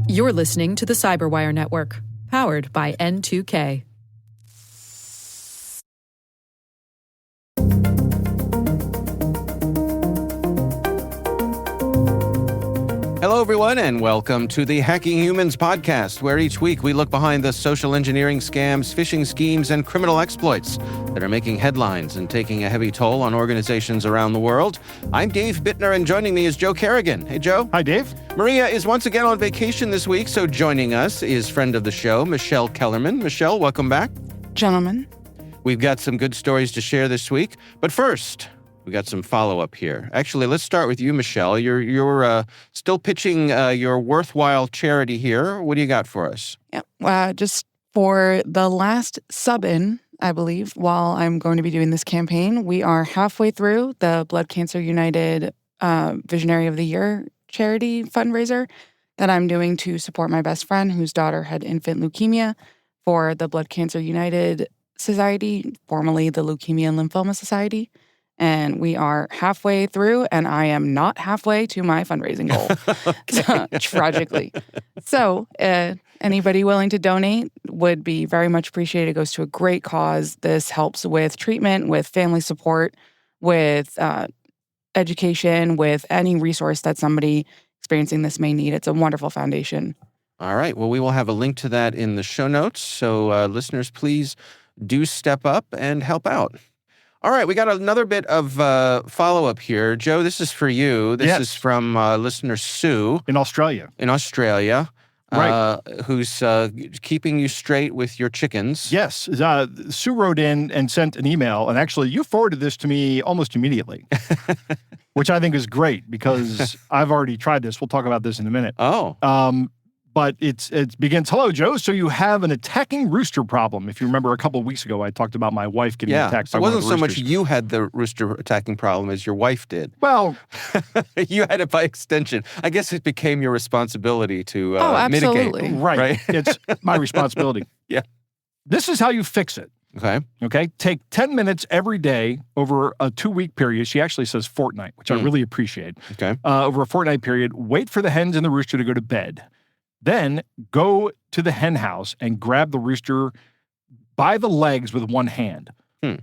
You're listening to the Cyberwire Network, powered by N2K. Hello, everyone, and welcome to the Hacking Humans podcast, where each week we look behind the social engineering scams, phishing schemes, and criminal exploits that are making headlines and taking a heavy toll on organizations around the world. I'm Dave Bittner, and joining me is Joe Kerrigan. Hey, Joe. Hi, Dave. Maria is once again on vacation this week, so joining us is friend of the show, Michelle Kellerman. Michelle, welcome back. Gentlemen. We've got some good stories to share this week, but first, we got some follow-up here. Actually, let's start with you, Michelle. You're still pitching your worthwhile charity here. What do you got for us? Yeah, just for the last sub-in, I believe, while I'm going to be doing this campaign, we are halfway through the Blood Cancer United Visionary of the Year charity fundraiser that I'm doing to support my best friend whose daughter had infant leukemia for the Blood Cancer United Society, formerly the Leukemia and Lymphoma Society. And we are halfway through, and I am not halfway to my fundraising goal, tragically. So anybody willing to donate would be very much appreciated. It goes to a great cause. This helps with treatment, with family support, with education, with any resource that somebody experiencing this may need. It's a wonderful foundation. All right. Well, we will have a link to that in the show notes. So listeners, please do step up and help out. All right, we got another bit of follow-up here. Joe, this is for you. This is from listener Sue. In Australia. Right. Who's keeping you straight with your chickens. Yes. Sue wrote in and sent an email, and actually you forwarded this to me almost immediately, which I think is great because I've already tried this. We'll talk about this in a minute. Oh. But it begins, "Hello, Joe. So you have an attacking rooster problem." If you remember a couple of weeks ago, I talked about my wife getting attacked by one of the roosters. So it wasn't so much you had the rooster attacking problem as your wife did. Well, you had it by extension. I guess it became your responsibility to absolutely. mitigate. Right. It's my responsibility. Yeah. This is how you fix it. Okay. Take 10 minutes every day over a 2-week period. She actually says fortnight, which I really appreciate. Okay. Over a fortnight period, wait for the hens and the rooster to go to bed. Then go to the hen house and grab the rooster by the legs with one hand.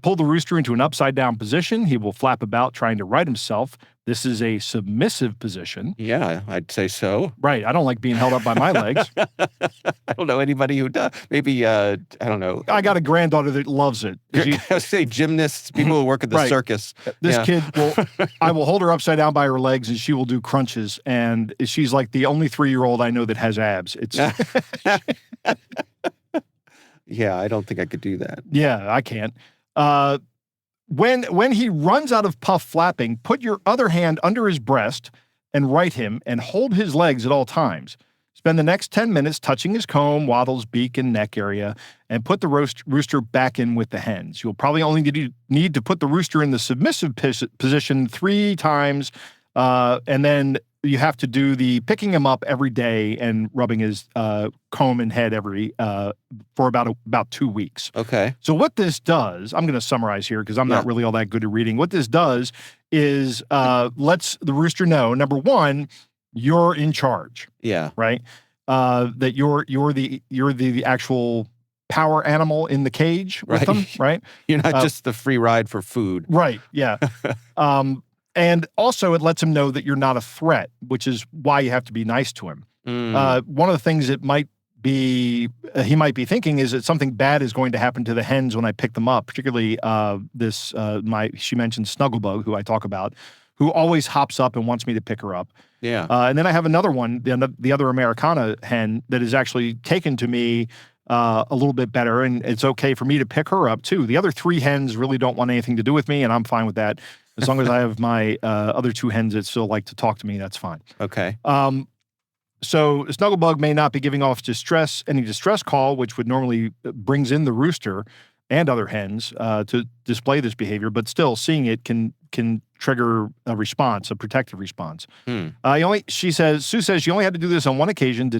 Pull the rooster into an upside-down position. He will flap about trying to right himself. This is a submissive position. Yeah, I'd say so. Right. I don't like being held up by my legs. I don't know anybody who does. Maybe, I don't know. I got a granddaughter that loves it. I would say gymnasts, people who work at the circus. This kid I will hold her upside down by her legs and she will do crunches. And she's like the only 3-year-old I know that has abs. It's Yeah, I don't think I could do that. Yeah, I can't. When he runs out of puff flapping, put your other hand under his breast and right him and hold his legs at all times. Spend the next 10 minutes touching his comb, wattles, beak, and neck area, and put the rooster back in with the hens. You'll probably only need to put the rooster in the submissive position 3 times, and then you have to do the picking him up every day and rubbing his comb and head for about 2 weeks. Okay. So what this does, I'm going to summarize here because I'm not really all that good at reading. What this does is lets the rooster know, number one, you're in charge. Yeah. Right. That you're the actual power animal in the cage with them. Right. You're not just the free ride for food. Right. Yeah. And also it lets him know that you're not a threat, which is why you have to be nice to him. One of the things that he might be thinking is that something bad is going to happen to the hens when I pick them up, particularly she mentioned Snugglebug, who I talk about, who always hops up and wants me to pick her up. Yeah. And then I have another one, the other Americana hen that is actually taken to me a little bit better, and it's okay for me to pick her up too. The other 3 hens really don't want anything to do with me, and I'm fine with that. As long as I have my other 2 hens that still like to talk to me, that's fine. Okay. So Snugglebug may not be giving off any distress call, which would normally brings in the rooster and other hens to display this behavior, but still seeing it can trigger a response, a protective response. Sue says she only had to do this on one occasion.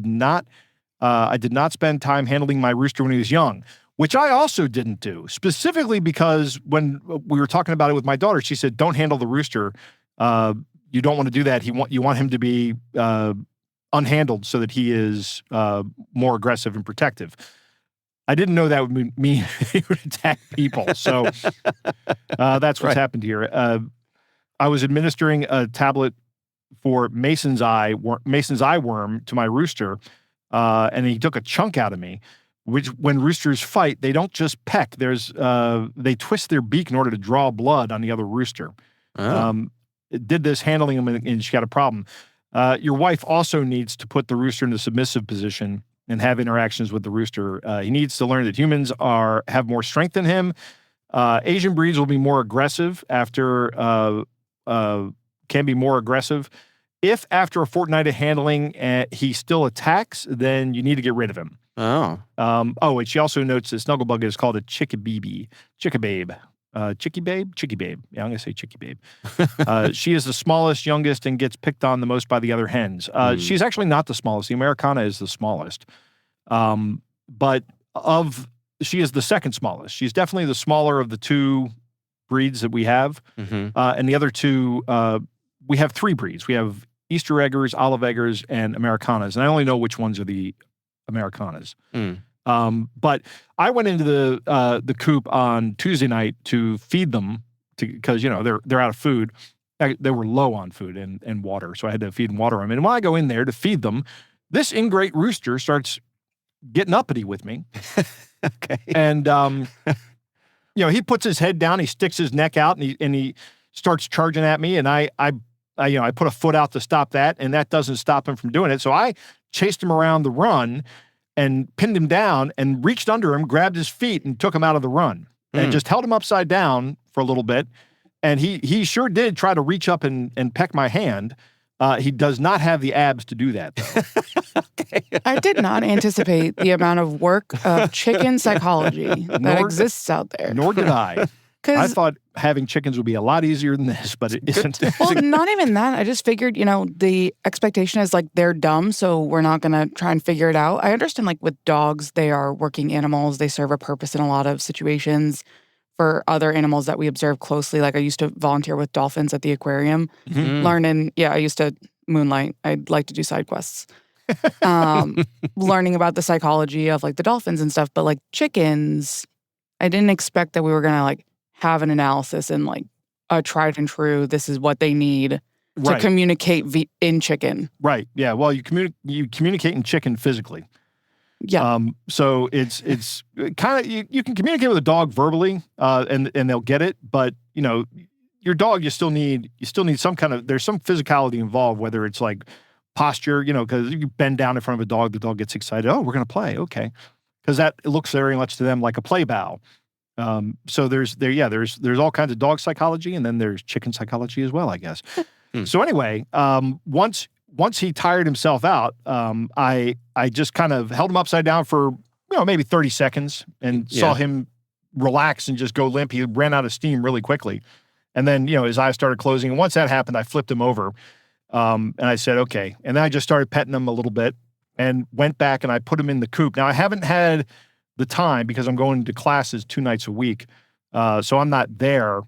I did not spend time handling my rooster when he was young, which I also didn't do, specifically because when we were talking about it with my daughter, she said, "Don't handle the rooster. You don't want to do that. You want him to be unhandled so that he is more aggressive and protective. I didn't know that would mean he would attack people. So that's what's happened here. I was administering a tablet for Mason's eye worm to my rooster, and he took a chunk out of me. Which, when roosters fight, they don't just peck. They twist their beak in order to draw blood on the other rooster. Oh. It did this handling him, and she got a problem. Your wife also needs to put the rooster in a submissive position and have interactions with the rooster. He needs to learn that humans have more strength than him. Asian breeds will be more aggressive can be more aggressive. If after a fortnight of handling he still attacks, then you need to get rid of him. Oh. And she also notes that Snugglebug is called a chickababe. Chickababe. Chicky babe. Yeah, I'm going to say chicky babe. She is the smallest, youngest, and gets picked on the most by the other hens. She's actually not the smallest. The Americana is the smallest. But she is the second smallest. She's definitely the smaller of the two breeds that we have. Mm-hmm. And the other two, we have three breeds. We have Easter Eggers, Olive Eggers, and Americanas. And I only know which ones are the Americanas. But I went into the coop on Tuesday night to feed them because they're out of food. They were low on food and water, so I had to feed and water them. And when I go in there to feed them, this ingrate rooster starts getting uppity with me. Okay. And he puts his head down, he sticks his neck out, and he starts charging at me. And I put a foot out to stop that, and that doesn't stop him from doing it. So I chased him around the run and pinned him down and reached under him, grabbed his feet, and took him out of the run. And just held him upside down for a little bit. And he sure did try to reach up and peck my hand. He does not have the abs to do that, though. Okay. I did not anticipate the amount of work of chicken psychology that exists out there. Nor did I. I thought having chickens would be a lot easier than this, but it isn't. Well, not even that. I just figured, the expectation is like they're dumb, so we're not going to try and figure it out. I understand, like with dogs, they are working animals. They serve a purpose in a lot of situations. For other animals that we observe closely, like I used to volunteer with dolphins at the aquarium, I used to moonlight. I'd like to do side quests. Learning about the psychology of like the dolphins and stuff, but like chickens, I didn't expect that we were going to like have an analysis and like a tried and true, this is what they need to communicate in chicken. Right. Yeah. Well, you communicate in chicken physically. Yeah. So it's kind of, you can communicate with a dog verbally, and they'll get it, but your dog, you still need some kind of, there's some physicality involved, whether it's like posture, because you bend down in front of a dog, the dog gets excited. Oh, we're going to play. Okay. Because that looks very much to them like a play bow. So there's all kinds of dog psychology, and then there's chicken psychology as well, I guess. So anyway, once he tired himself out, I just kind of held him upside down for maybe 30 seconds and saw him relax and just go limp. He ran out of steam really quickly, and then his eyes started closing. And once that happened, I flipped him over, and I said, "Okay." And then I just started petting him a little bit, and went back and I put him in the coop. Now I haven't had the time because I'm going to classes 2 nights a week, so I'm not there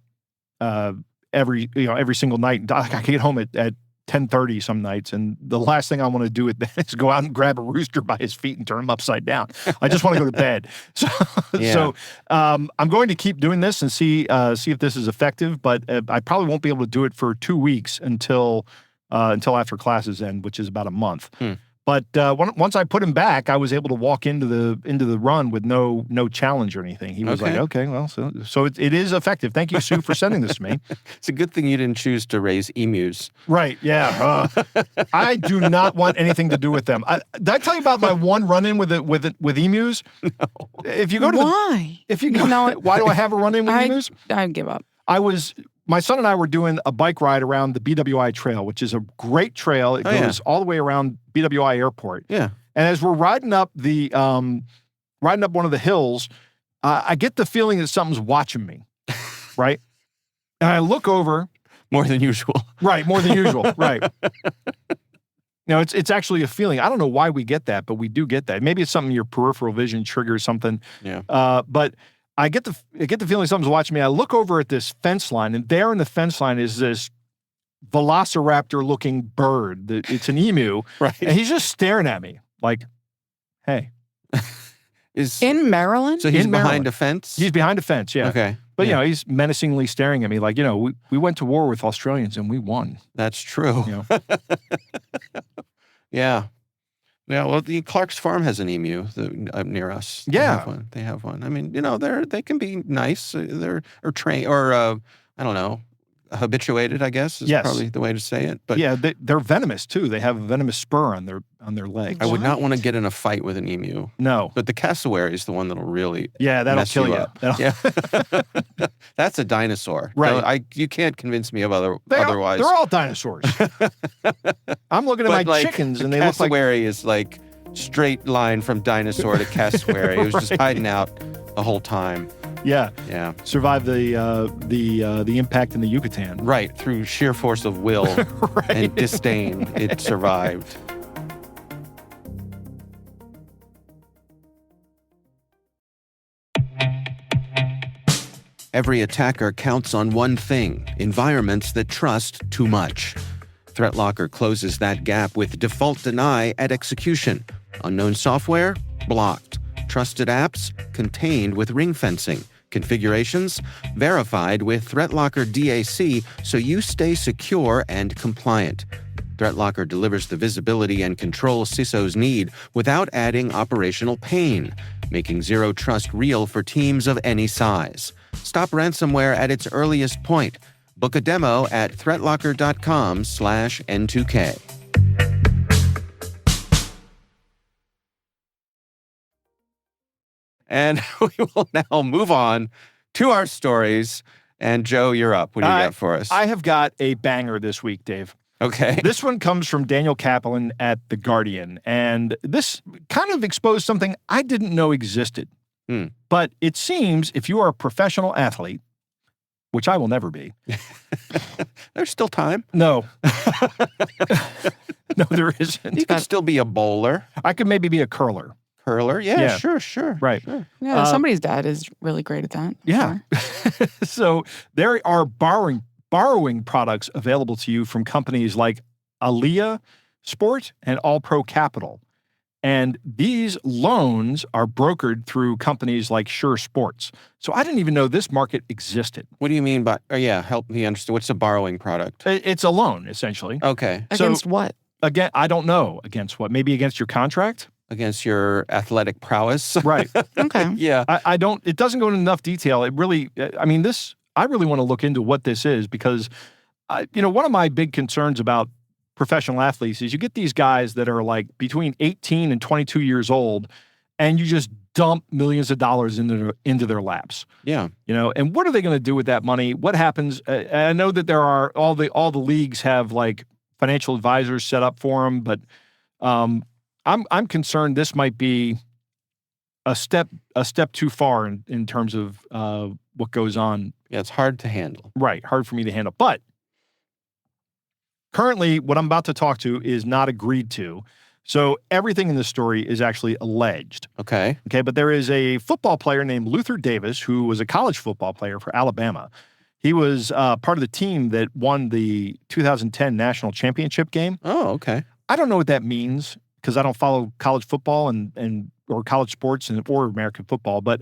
every single night. I can get home at 10:30 some nights, and the last thing I want to do is go out and grab a rooster by his feet and turn him upside down. I just want to go to bed. So I'm going to keep doing this and see if this is effective, but I probably won't be able to do it for 2 weeks until after classes end, which is about a month. But once I put him back, I was able to walk into the run with no challenge or anything. He was like, okay, well, so it is effective. Thank you, Sue, for sending this to me. It's a good thing you didn't choose to raise emus. Right, yeah. I do not want anything to do with them. Did I tell you about my one run-in with emus? No. If you go to why? Why do I have a run-in with emus? I give up. My son and I were doing a bike ride around the BWI Trail, which is a great trail. It goes all the way around BWI Airport. Yeah. And as we're riding up one of the hills, I get the feeling that something's watching me, right? And I look over. More than usual. Right, more than usual, right. It's actually a feeling. I don't know why we get that, but we do get that. Maybe it's something your peripheral vision triggers something. Yeah. But I get the feeling something's watching me. I look over at this fence line, and there in the fence line is this velociraptor-looking bird. It's an emu. Right. And he's just staring at me like, hey. In Maryland? So he's In behind Maryland. a fence? He's behind a fence, yeah. Okay. But, yeah, he's menacingly staring at me like, we went to war with Australians and we won. that's true. You know? Yeah. Yeah, well, the Clark's Farm has an emu near us. Yeah. They have one. I mean, they can be nice. They're I don't know, habituated, I guess, is Yes. probably the way to say it. But Yeah, they're venomous, too. They have a venomous spur on their legs. I would not want to get in a fight with an emu. No. But the cassowary is the one that'll really Yeah, that'll mess kill you you. up. Yeah. That's a dinosaur. Right. You can't convince me of They're otherwise. all dinosaurs. I'm looking at my chickens and they look like... cassowary is like straight line from dinosaur to cassowary. It was just Right. hiding out the whole time. Yeah, Yeah. survive the impact in the Yucatan. Right. Through sheer force of will Right. and disdain, it survived. Every attacker counts on one thing: environments that trust too much. ThreatLocker closes that gap with default deny at execution. Unknown software? Blocked. Trusted apps? Contained with ring fencing. Configurations? Verified with ThreatLocker DAC so you stay secure and compliant. ThreatLocker delivers the visibility and control CISOs need without adding operational pain, making zero trust real for teams of any size. Stop ransomware at its earliest point. Book a demo at threatlocker.com/N2K. And we will now move on to our stories. And Joe, you're up. What do you got for us? I have got a banger this week, Dave. Okay. This one comes from Daniel Kaplan at The Guardian, and this kind of exposed something I didn't know existed. But it seems if you are a professional athlete, which I will never be. There's still time. No. No, there isn't. You could still be a bowler, I could maybe be a curler. curler. Yeah, Yeah. sure. Right. Sure. Yeah, somebody's dad is really great at that. Yeah. Sure. So there are borrowing products available to you from companies like Aliyah Sport and All Pro Capital. And these loans are brokered through companies like Sure Sports. So I didn't even know this market existed. What do you mean by, help me understand. What's a borrowing product? It's a loan, essentially. Okay. Against what? Again, I don't know against what. Maybe against your contract? Against your athletic prowess. Right. Okay. Yeah. I don't, it doesn't go into enough detail. It really, I really want to look into what this is because, one of my big concerns about professional athletes is you get these guys that are like between 18 and 22 years old and you just dump millions of dollars into their laps. Yeah. And what are they going to do with that money? What happens? I know that there are all the leagues have like financial advisors set up for them, but I'm concerned this might be a step too far in terms of what goes on. Yeah, it's hard to handle. Right, hard for me to handle. But currently, what I'm about to talk to is not agreed to. So everything in this story is actually alleged. Okay. Okay, but there is a football player named Luther Davis who was a college football player for Alabama. He was part of the team that won the 2010 national championship game. Oh, okay. I don't know what that means because I don't follow college football or college sports or American football. But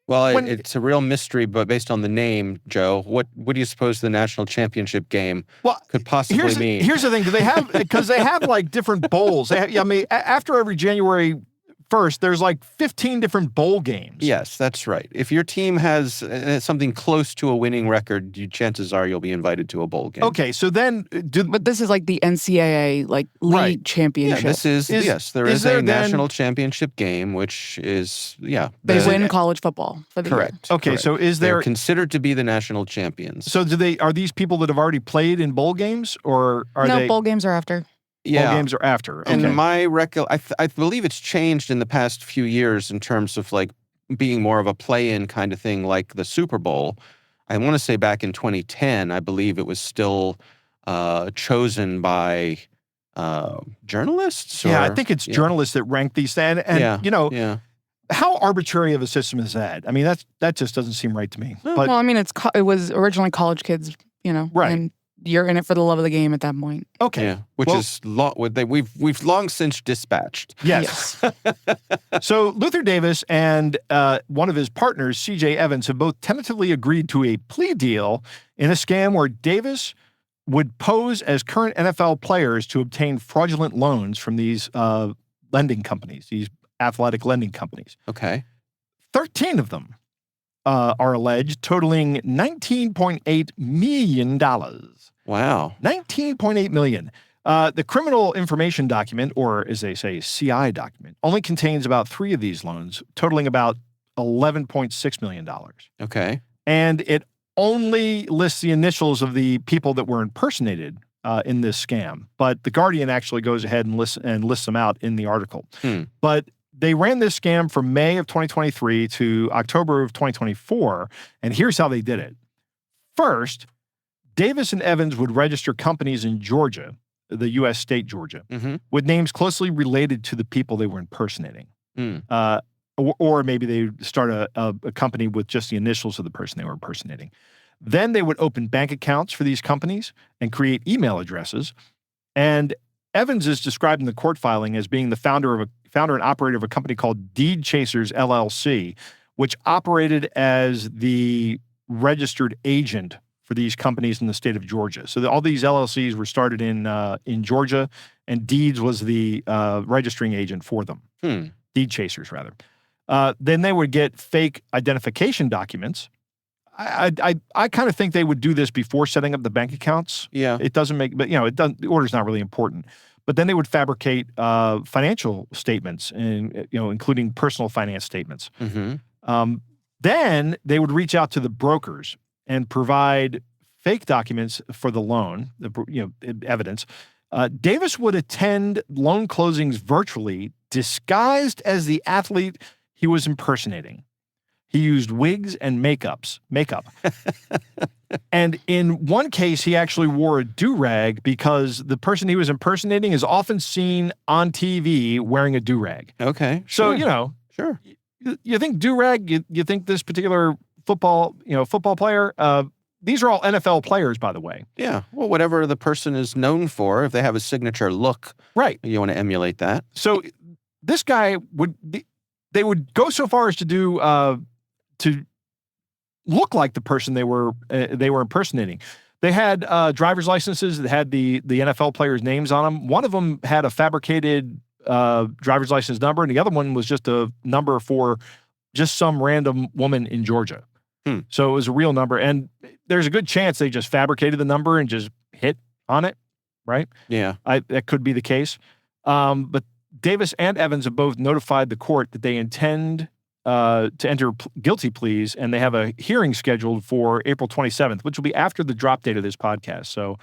Well, it's a real mystery, but based on the name, Joe, what do you suppose the national championship game could possibly mean? Here's the thing: do they have because they have like different bowls? After every January 1st, there's like 15 different bowl games. Yes, that's right. If your team has something close to a winning record, chances are you'll be invited to a bowl game. Okay, so then But this is like the NCAA league Right. championship. Yeah, there is there a then- national championship game, which is They win college football for the year. Correct. Okay, correct. so is They're there? considered to be the national champions? So are these people that have already played in bowl games, or are No, they bowl games are after. bowl games are after? Okay. And I believe it's changed in the past few years in terms of like being more of a play-in kind of thing, like the Super Bowl. I want to say back in 2010, I believe it was still chosen by journalists. I think it's journalists that rank these, and yeah. how arbitrary of a system is that? I mean, that just doesn't seem right to me. But Well, I mean, it was originally college kids, Right. and you're in it for the love of the game at that point. Okay. Yeah, which Well, is we've long since dispatched. Yes. So Luther Davis and one of his partners, C.J. Evans, have both tentatively agreed to a plea deal in a scam where Davis would pose as current NFL players to obtain fraudulent loans from these lending companies, these athletic lending companies. Okay. 13 of them are alleged, totaling $19.8 million. Wow. $19.8 million. The criminal information document, or as they say, CI document, only contains about 3 of these loans, totaling about $11.6 million. Okay. And it only lists the initials of the people that were impersonated in this scam. But The Guardian actually goes ahead and lists them out in the article. But they ran this scam from May of 2023 to October of 2024, and here's how they did it. First, Davis and Evans would register companies in Georgia, the U.S. state Georgia, with names closely related to the people they were impersonating. Or maybe they start a company with just the initials of the person they were impersonating. Then they would open bank accounts for these companies and create email addresses. And Evans is described in the court filing as being the founder and operator of a company called Deed Chasers LLC, which operated as the registered agent for these companies in the state of Georgia. So all these LLCs were started in Georgia, and Deeds was the registering agent for them. Deed Chasers, rather. Then they would get fake identification documents. I kind of think they would do this before setting up the bank accounts. Yeah. It doesn't make, but it doesn't. The order's not really important. But then they would fabricate financial statements, and including personal finance statements. Then they would reach out to the brokers and provide fake documents for the loan, evidence. Davis would attend loan closings virtually, disguised as the athlete he was impersonating. He used wigs and makeup. And in one case, he actually wore a do-rag because the person he was impersonating is often seen on TV wearing a do-rag. Okay. So, Sure. you think do-rag, you think this particular football player, these are all NFL players, by the way. Yeah. Well, whatever the person is known for, if they have a signature look, right? You want to emulate that. So this guy they would go so far as to do to look like the person they were impersonating. They had driver's licenses that had the NFL players' names on them. One of them had a fabricated driver's license number, and the other one was just a number for just some random woman in Georgia. So it was a real number, and there's a good chance they just fabricated the number and just hit on it, right? Yeah. That could be the case. But Davis and Evans have both notified the court that they intend to enter guilty pleas, and they have a hearing scheduled for April 27th, which will be after the drop date of this podcast. So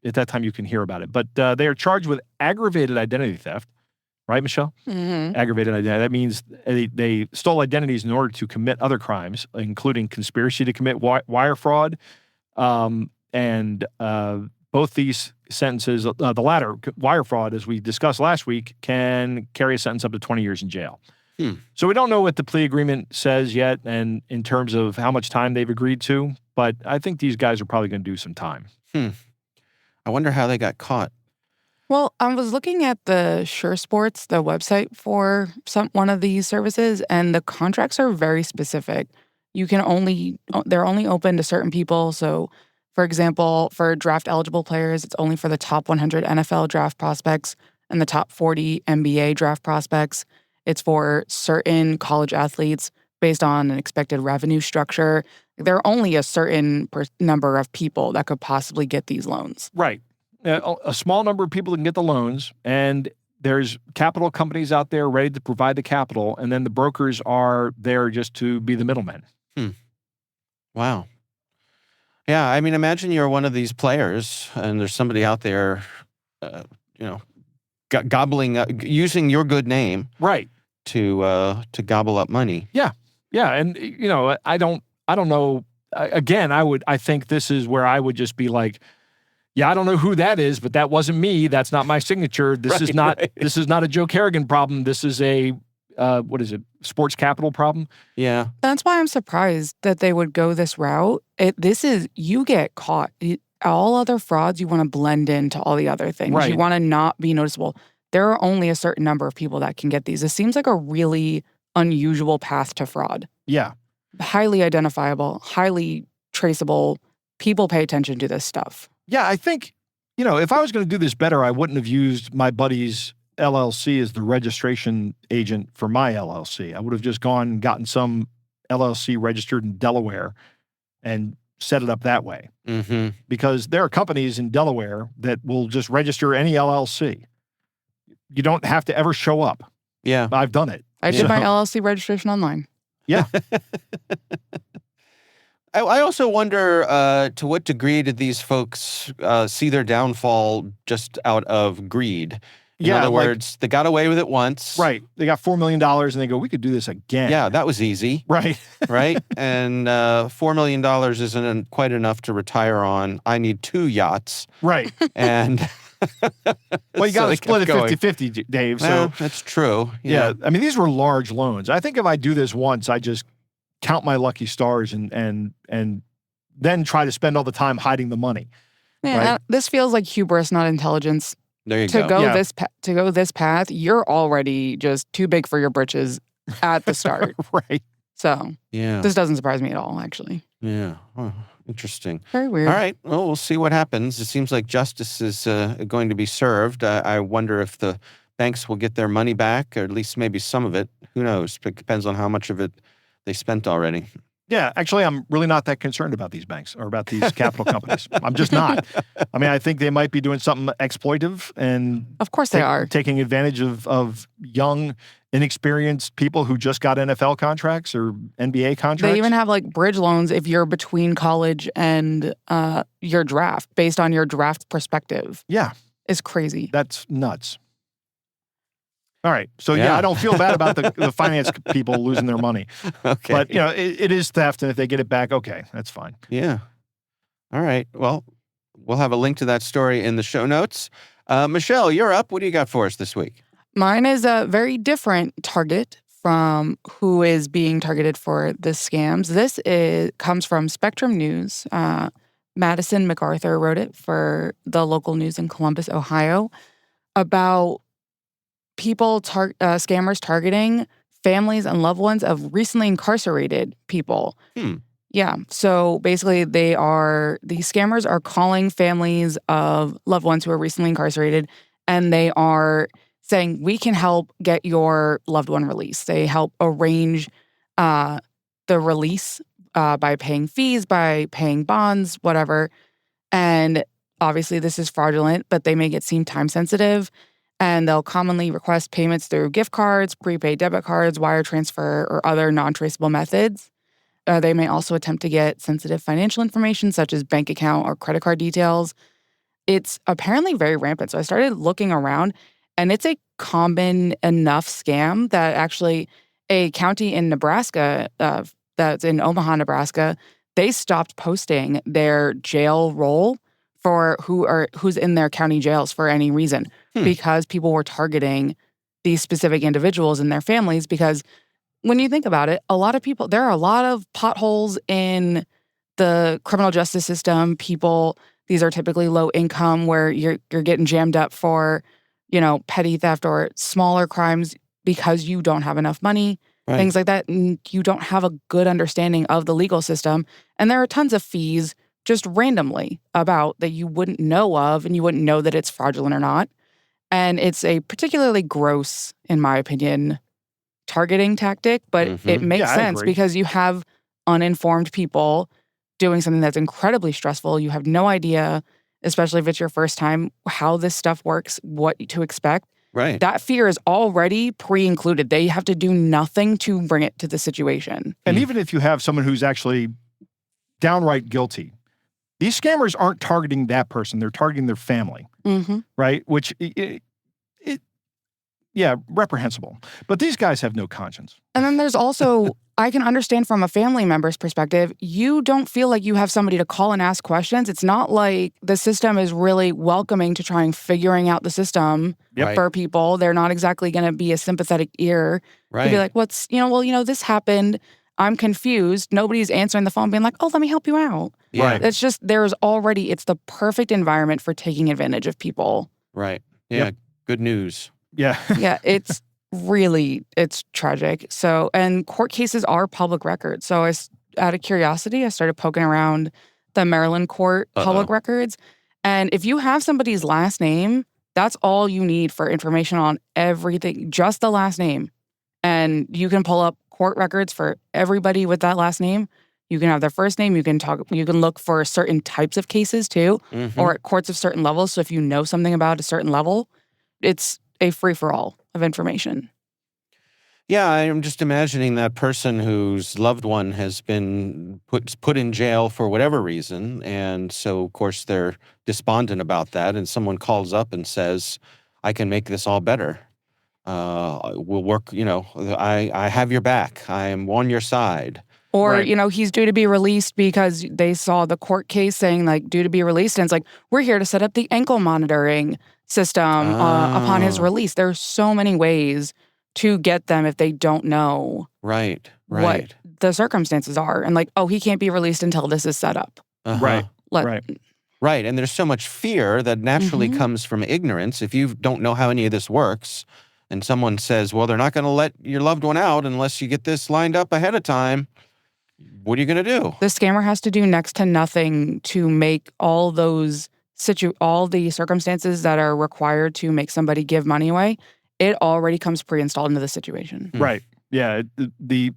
at that time, you can hear about it. But they are charged with aggravated identity theft. Right, Michelle? Aggravated identity. That means they stole identities in order to commit other crimes, including conspiracy to commit wire fraud. And both these sentences, the latter, wire fraud, as we discussed last week, can carry a sentence up to 20 years in jail. So we don't know what the plea agreement says yet, and in terms of how much time they've agreed to, but I think these guys are probably going to do some time. I wonder how they got caught. Well, I was looking at the Sure Sports, the website for one of these services, and the contracts are very specific. They're only open to certain people. So, for example, for draft eligible players, it's only for the top 100 NFL draft prospects and the top 40 NBA draft prospects. It's for certain college athletes based on an expected revenue structure. There are only a certain number of people that could possibly get these loans. Right. A small number of people can get the loans, and there's capital companies out there ready to provide the capital, and then the brokers are there just to be the middlemen. Wow. Yeah, I mean, imagine you're one of these players, and there's somebody out there, gobbling, using your good name, right, to gobble up money. Yeah, and I don't know. Again, I think this is where I would just be like, yeah, I don't know who that is, but that wasn't me. That's not my signature. This is not a Joe Kerrigan problem. This is a Sports Capital problem. Yeah. That's why I'm surprised that they would go this route. You get caught. all other frauds, you want to blend into all the other things. Right. You want to not be noticeable. There are only a certain number of people that can get these. It seems like a really unusual path to fraud. Yeah. Highly identifiable, highly traceable. People pay attention to this stuff. Yeah, I think, if I was going to do this better, I wouldn't have used my buddy's LLC as the registration agent for my LLC. I would have just gone and gotten some LLC registered in Delaware and set it up that way. Mm-hmm. Because there are companies in Delaware that will just register any LLC. You don't have to ever show up. Yeah. I've done it. I did my LLC registration online. Yeah. I also wonder to what degree did these folks see their downfall just out of greed? In other words, they got away with it once. Right. They got $4 million and they go, we could do this again. Yeah, that was easy. Right. Right? And $4 million isn't quite enough to retire on. I need 2 yachts. Right. And well, you got to split it 50-50, Dave. Well, So that's true. yeah. I mean, these were large loans. I think if I do this once, I just count my lucky stars and then try to spend all the time hiding the money. Yeah, Right. this feels like hubris, not intelligence. There you To go. go Yeah. this path, you're already just too big for your britches at the start. Right. So Yeah. this doesn't surprise me at all, actually. Yeah. Oh, interesting. Very weird. All right. Well, we'll see what happens. It seems like justice is going to be served. I wonder if the banks will get their money back, or at least maybe some of it. Who knows? It depends on how much of it they spent already. Yeah, actually, I'm really not that concerned about these banks or about these capital companies. I'm just not. I mean, I think they might be doing something exploitive and Of course they are. taking advantage of young, inexperienced people who just got NFL contracts or NBA contracts. They even have like bridge loans if you're between college and your draft, based on your draft perspective. Yeah, It's crazy. that's nuts. All right. So, Yeah. I don't feel bad about the finance people losing their money. Okay. But, it is theft. And if they get it back, okay, that's fine. Yeah. All right. Well, we'll have a link to that story in the show notes. Michelle, you're up. What do you got for us this week? Mine is a very different target from who is being targeted for the scams. This comes from Spectrum News. Madison MacArthur wrote it for the local news in Columbus, Ohio, about scammers targeting families and loved ones of recently incarcerated people. Yeah. So basically these scammers are calling families of loved ones who are recently incarcerated, and they are saying, we can help get your loved one released. They help arrange the release by paying fees, by paying bonds, whatever. And obviously this is fraudulent, but they make it seem time sensitive. And they'll commonly request payments through gift cards, prepaid debit cards, wire transfer, or other non-traceable methods. They may also attempt to get sensitive financial information, such as bank account or credit card details. It's apparently very rampant. So I started looking around, and it's a common enough scam that actually a county in Nebraska, that's in Omaha, Nebraska, they stopped posting their jail roll for who's in their county jails for any reason, because people were targeting these specific individuals and their families. Because when you think about it, there are a lot of potholes in the criminal justice system. These are typically low income, where you're getting jammed up for, petty theft or smaller crimes because you don't have enough money, things like that. And you don't have a good understanding of the legal system. And there are tons of fees just randomly about that you wouldn't know of, and you wouldn't know that it's fraudulent or not. And it's a particularly gross, in my opinion, targeting tactic, but it makes Yeah, I sense agree. because you have uninformed people doing something that's incredibly stressful. You have no idea, especially if it's your first time, how this stuff works, what to expect. Right. That fear is already pre-included. They have to do nothing to bring it to the situation. And even if you have someone who's actually downright guilty, these scammers aren't targeting that person. They're targeting their family, Mm-hmm. right? Which, reprehensible. But these guys have no conscience. And then there's also, I can understand from a family member's perspective, you don't feel like you have somebody to call and ask questions. It's not like the system is really welcoming to trying figuring out the system Yep. for people. They're not exactly going to be a sympathetic ear to Right. be like, this happened. I'm confused. Nobody's answering the phone being like, oh, let me help you out. Yeah. Right. It's just it's the perfect environment for taking advantage of people. Right. Yeah. Yep. Good news. Yeah. Yeah, it's tragic. So, and court cases are public records. So out of curiosity, I started poking around the Maryland court public records. And if you have somebody's last name, that's all you need for information on everything, just the last name. And you can pull up court records for everybody with that last name. You can have their first name. You can look for certain types of cases too, or at courts of certain levels. So if you know something about a certain level, it's a free-for-all of information. Yeah, I'm just imagining that person whose loved one has been put in jail for whatever reason, and so of course they're despondent about that, and someone calls up and says, I can make this all better. We'll work, I have your back. I am on your side. Or, Right. He's due to be released because they saw the court case saying, like, due to be released. And it's like, we're here to set up the ankle monitoring system upon his Oh. release. There's so many ways to get them if they don't know Right. what the circumstances are. And like, oh, he can't be released until this is set up. Uh-huh. Right. Let- Right. And there's so much fear that naturally Mhm. comes from ignorance. If you don't know how any of this works, and someone says, well, they're not going to let your loved one out unless you get this lined up ahead of time, what are you going to do? The scammer has to do next to nothing to make all those all the circumstances that are required to make somebody give money away. It already comes pre-installed into the situation. Right. Yeah. The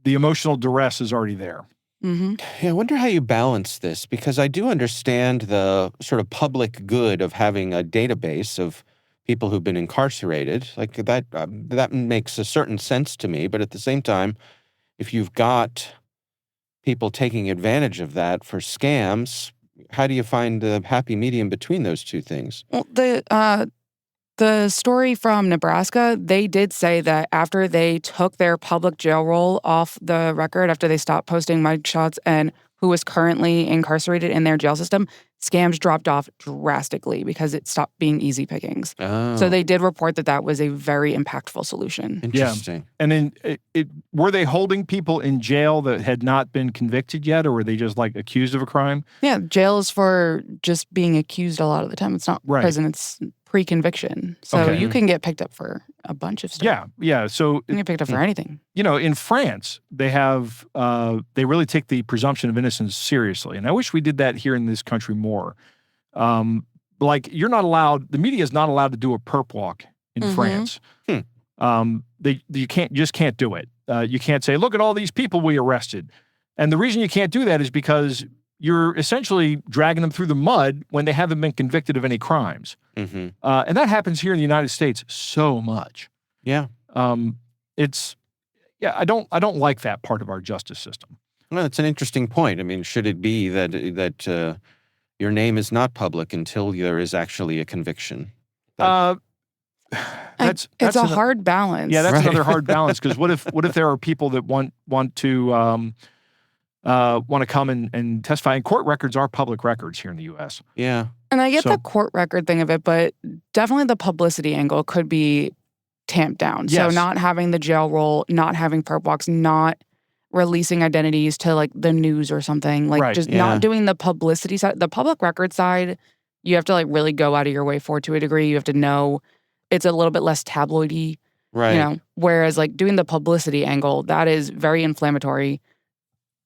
emotional duress is already there. Mm-hmm. Yeah, I wonder how you balance this, because I do understand the sort of public good of having a database of people who've been incarcerated. Like that makes a certain sense to me. But at the same time, if you've got people taking advantage of that for scams, how do you find the happy medium between those two things? Well, the story from Nebraska, they did say that after they took their public jail roll off the record, after they stopped posting mugshots and who was currently incarcerated in their jail system, scams dropped off drastically because it stopped being easy pickings. Oh, So they did report that that was a very impactful solution. interesting. And then were they holding people in jail that had not been convicted yet, or were they just like accused of a crime? Yeah, jail is for just being accused a lot of the time. It's not Right. prison, it's pre-conviction. So Okay. you can get picked up for a bunch of stuff. Yeah. Yeah. So, You can get picked up for anything. in France, they have, they really take the presumption of innocence seriously. And I wish we did that here in this country more. Like, you're not allowed, the media is not allowed to do a perp walk in Mhm. France. You can't do it. You can't say, look at all these people we arrested. And the reason you can't do that is because you're essentially dragging them through the mud when they haven't been convicted of any crimes. Mm-hmm. And that happens here in the United States so much. Yeah. I don't like that part of our justice system. Well, that's an interesting point. I mean, should it be that your name is not public until there is actually a conviction? That's It's a an- hard balance. Yeah, that's Right. another hard balance, because what if there are people that want to come and testify? And court records are public records here in the U.S. Yeah. And I get So- the court record thing of it, but definitely the publicity angle could be tamped down. So Yes. not having the jail roll, not having perp walks, not releasing identities to like the news or something, like Right. just Yeah. not doing the publicity side. The public record side, you have to like really go out of your way for to a degree. You have to know it's a little bit less tabloidy, Right. whereas like doing the publicity angle, that is very inflammatory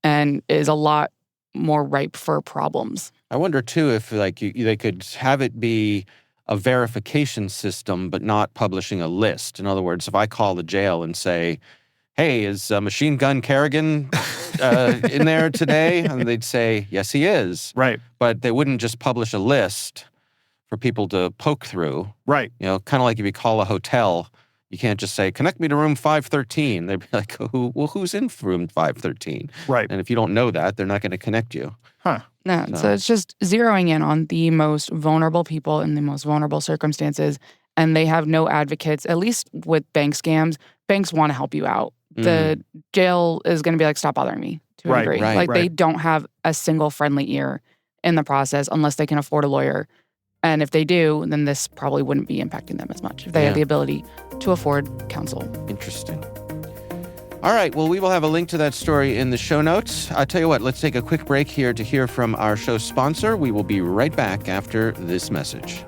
and is a lot more ripe for problems. I wonder too if they could have it be a verification system, but not publishing a list. In other words, if I call the jail and say, "Hey, is Machine Gun Kerrigan in there today?" and they'd say, "Yes, he is," Right. but they wouldn't just publish a list for people to poke through. Right. Kind of like if you call a hotel, you can't just say, "Connect me to room 513." They'd be like, who's in room 513? Right. And if you don't know that, they're not going to connect you. No, So- so it's just zeroing in on the most vulnerable people in the most vulnerable circumstances, and they have no advocates. At least with bank scams, banks want to help you out. The jail is going to be like, stop bothering me to a Right, degree. right, Like they right. don't have a single friendly ear in the process unless they can afford a lawyer. And if they do, then this probably wouldn't be impacting them as much if they Yeah. had the ability to afford counsel. Interesting. All right, well, we will have a link to that story in the show notes. I'll tell you what, let's take a quick break here to hear from our show sponsor. We will be right back after this message.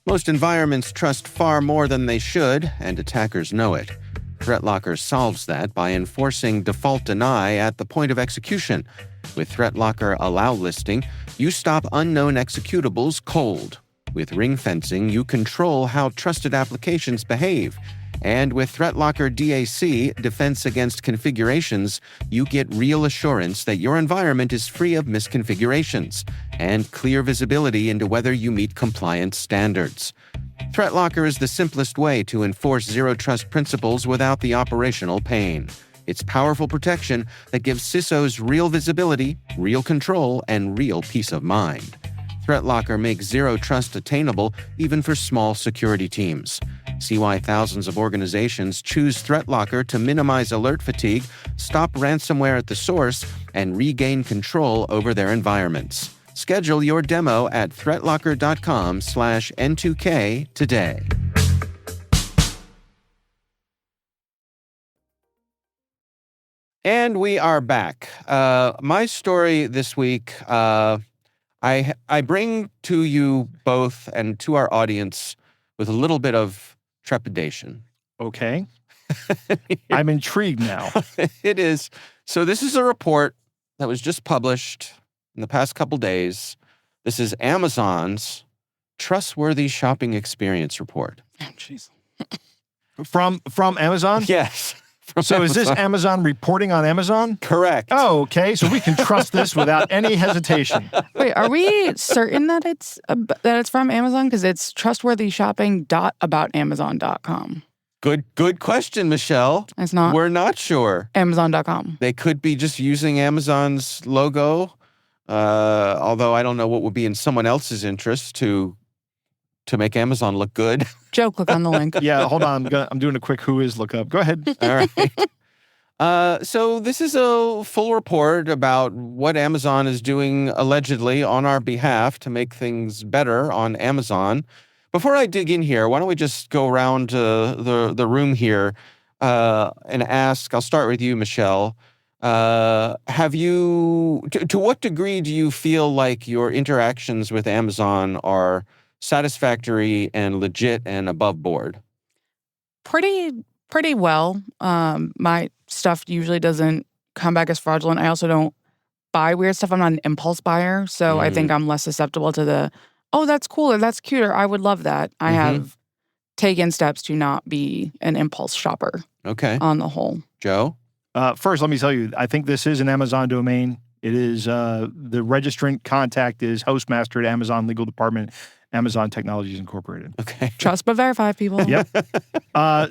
Most environments trust far more than they should, and attackers know it. ThreatLocker solves that by enforcing default deny at the point of execution. With ThreatLocker Allow listing, you stop unknown executables cold. With ring fencing, you control how trusted applications behave. And with ThreatLocker DAC, Defense Against Configurations, you get real assurance that your environment is free of misconfigurations and clear visibility into whether you meet compliance standards. ThreatLocker is the simplest way to enforce zero-trust principles without the operational pain. It's powerful protection that gives CISOs real visibility, real control, and real peace of mind. ThreatLocker makes zero trust attainable even for small security teams. See why thousands of organizations choose ThreatLocker to minimize alert fatigue, stop ransomware at the source, and regain control over their environments. Schedule your demo at threatlocker.com/N2K today. And we are back. My story this week, I bring to you both and to our audience with a little bit of trepidation. Okay. I'm intrigued now. It is. So this is a report that was just published in the past couple days. This is Amazon's Trustworthy Shopping Experience Report. Oh, jeez. From Amazon? Yes. So is this Amazon reporting on Amazon? Correct. Oh, okay. So we can trust this without any hesitation. Wait, are we certain that it's from Amazon? Because it's trustworthyshopping.aboutamazon.com. Good question, Michelle. It's not We're not sure. Amazon.com. They could be just using Amazon's logo, although I don't know what would be in someone else's interest to make Amazon look good. Joe, click on the link. Yeah, hold on. I'm doing a quick Whois lookup. Go ahead. All right. So this is a full report about what Amazon is doing allegedly on our behalf to make things better on Amazon. Before I dig in here, why don't we just go around the room here and ask, I'll start with you, Michelle. Have you, to what degree do you feel like your interactions with Amazon are satisfactory and legit and above board? Pretty well. My stuff usually doesn't come back as fraudulent. I also don't buy weird stuff. I'm not an impulse buyer, so I think I'm less susceptible to the, oh, that's cool or that's cute or I would love that. I have taken steps to not be an impulse shopper. Okay. On the whole. Joe? First, let me tell you, I think this is an Amazon domain. It is, the registrant contact is Hostmaster at Amazon Legal Department, Amazon Technologies Incorporated. Okay. Trust but verify, people. Yep.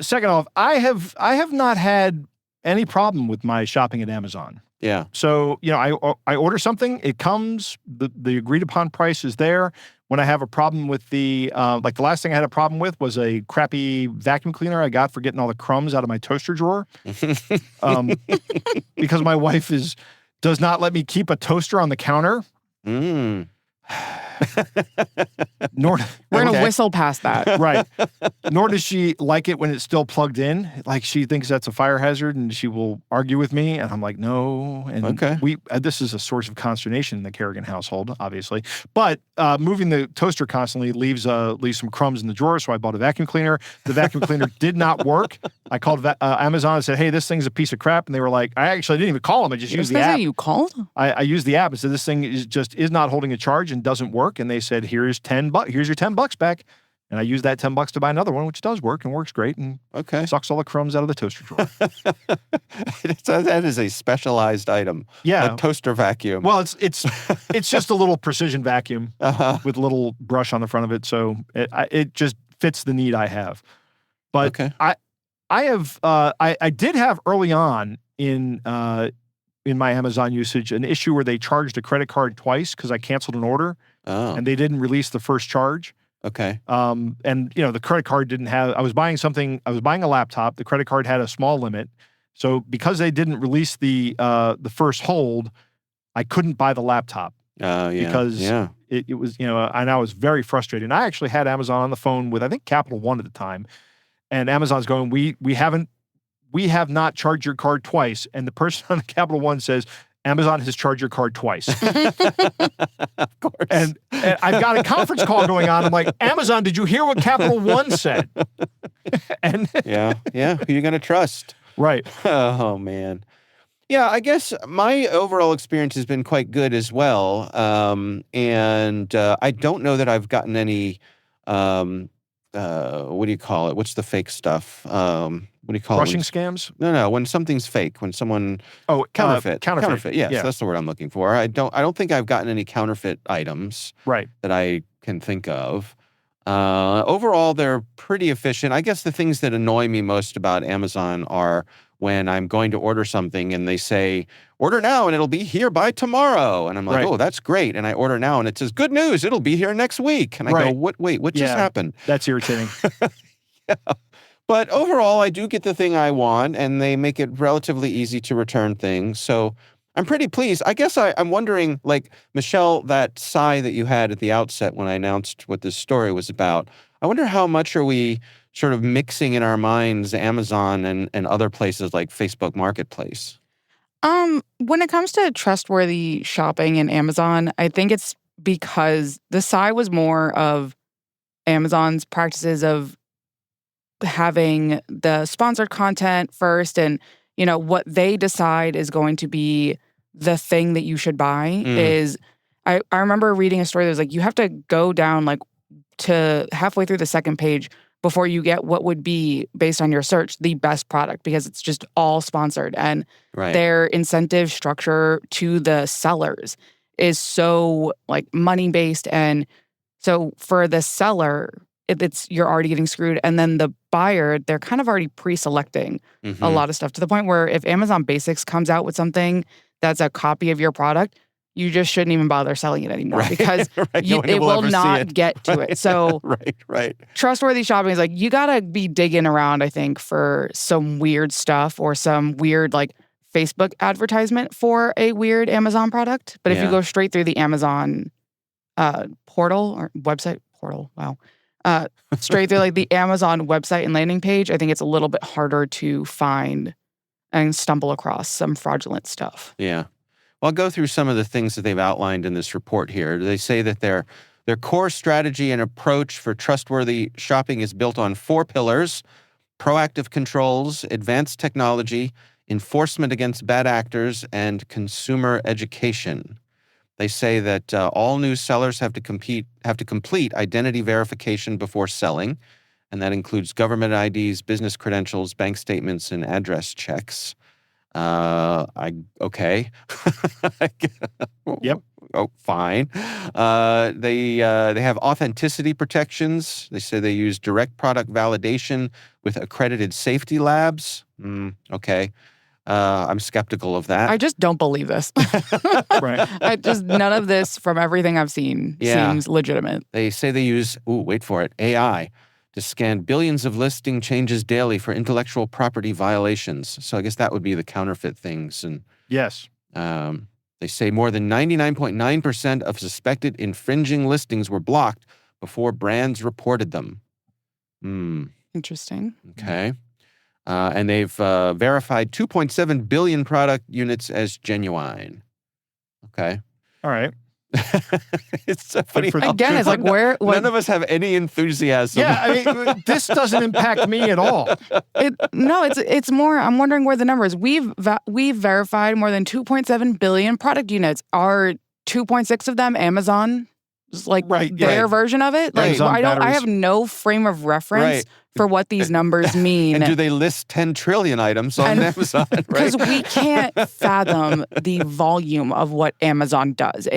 Second off, I have not had any problem with my shopping at Amazon. Yeah. So, I order something, it comes, the agreed upon price is there. When I have a problem with the last thing I had a problem with was a crappy vacuum cleaner I got for getting all the crumbs out of my toaster drawer. Because my wife does not let me keep a toaster on the counter. We're going to whistle past that. Right. Nor does she like it when it's still plugged in. Like, she thinks that's a fire hazard and she will argue with me. And I'm like, no. And this is a source of consternation in the Kerrigan household, obviously. But moving the toaster constantly leaves some crumbs in the drawer. So I bought a vacuum cleaner. The vacuum cleaner did not work. I called Amazon and said, hey, this thing's a piece of crap. And they were like, I didn't even call them. I just used the app. You called? I used the app and said, this thing is not holding a charge and doesn't work. And they said, here's your $10 back. And I used that $10 to buy another one, which does work and works great and sucks all the crumbs out of the toaster drawer. That is a specialized item. Yeah. A toaster vacuum. Well, it's just a little precision vacuum with a little brush on the front of it. So it just fits the need I have. But I did have early on in my Amazon usage an issue where they charged a credit card twice because I canceled an order. Oh. And they didn't release the first charge. Okay. And the credit card didn't have, I was buying a laptop. The credit card had a small limit. So because they didn't release the first hold, I couldn't buy the laptop. Yeah. because yeah. it was, and I was very frustrated. And I actually had Amazon on the phone with, I think, Capital One at the time. And Amazon's going, we have not charged your card twice. And the person on the Capital One says, Amazon has charged your card twice. Of course. And I've got a conference call going on. I'm like, Amazon, did you hear what Capital One said? And yeah. Who you going to trust? right. Oh, man. Yeah, I guess my overall experience has been quite good as well. And I don't know that I've gotten any, what do you call it? What's the fake stuff? What do you call Brushing it? scams? No, when something's fake, when someone Oh, counterfeit. counterfeit. Yes, Yeah. that's the word I'm looking for. I don't think I've gotten any counterfeit items Right. that I can think of. Overall, they're pretty efficient. I guess the things that annoy me most about Amazon are when I'm going to order something and they say, order now and it'll be here by tomorrow. And I'm like, Right. oh, that's great. And I order now and it says, good news, it'll be here next week. And I go, Right. what just Yeah. happened? That's irritating. But overall, I do get the thing I want, and they make it relatively easy to return things. So I'm pretty pleased. I guess I'm wondering, like, Michelle, that sigh that you had at the outset when I announced what this story was about, I wonder how much are we sort of mixing in our minds Amazon and other places like Facebook Marketplace? When it comes to trustworthy shopping in Amazon, I think it's because the sigh was more of Amazon's practices of having the sponsored content first and, what they decide is going to be the thing that you should buy is, I remember reading a story that was like, you have to go down like to halfway through the second page before you get what would be, based on your search, the best product, because it's just all sponsored. And Right. their incentive structure to the sellers is so like money-based. And so for the seller, you're already getting screwed. And then the buyer, they're kind of already pre-selecting a lot of stuff, to the point where if Amazon Basics comes out with something that's a copy of your product, you just shouldn't even bother selling it anymore Right. because Right. No one it will ever see not it. get to it. So Right. trustworthy shopping is like, you gotta be digging around, I think, for some weird stuff or some weird like Facebook advertisement for a weird Amazon product. But if Yeah. you go straight through the Amazon portal or website, straight through like the Amazon website and landing page, I think it's a little bit harder to find and stumble across some fraudulent stuff. Yeah. Well, I'll go through some of the things that they've outlined in this report here. They say that their core strategy and approach for trustworthy shopping is built on 4 pillars: proactive controls, advanced technology, enforcement against bad actors, and consumer education. They say that all new sellers have to complete identity verification before selling, and that includes government IDs, business credentials, bank statements, and address checks. Okay. Yep. Oh, fine. They have authenticity protections. They say they use direct product validation with accredited safety labs. Okay. I'm skeptical of that. I just don't believe this. Right. None of this from everything I've seen seems legitimate. They say they use, wait for it, AI to scan billions of listing changes daily for intellectual property violations. So I guess that would be the counterfeit things. And Yes. they say more than 99.9% of suspected infringing listings were blocked before brands reported them. Interesting. Okay. And they've verified 2.7 billion product units as genuine. Okay. All right. It's so funny. for- Again, it's like where None of us have any enthusiasm. Yeah, I mean, this doesn't impact me at all. it's more. I'm wondering where the number is. We've verified more than 2.7 billion product units. Are 2.6 of them Amazon? Like Right, their right. version of it? Like Amazon I batteries. have no frame of reference Right. for what these numbers mean. And do they list 10 trillion items on Amazon? Right? Because we can't fathom the volume of what Amazon does.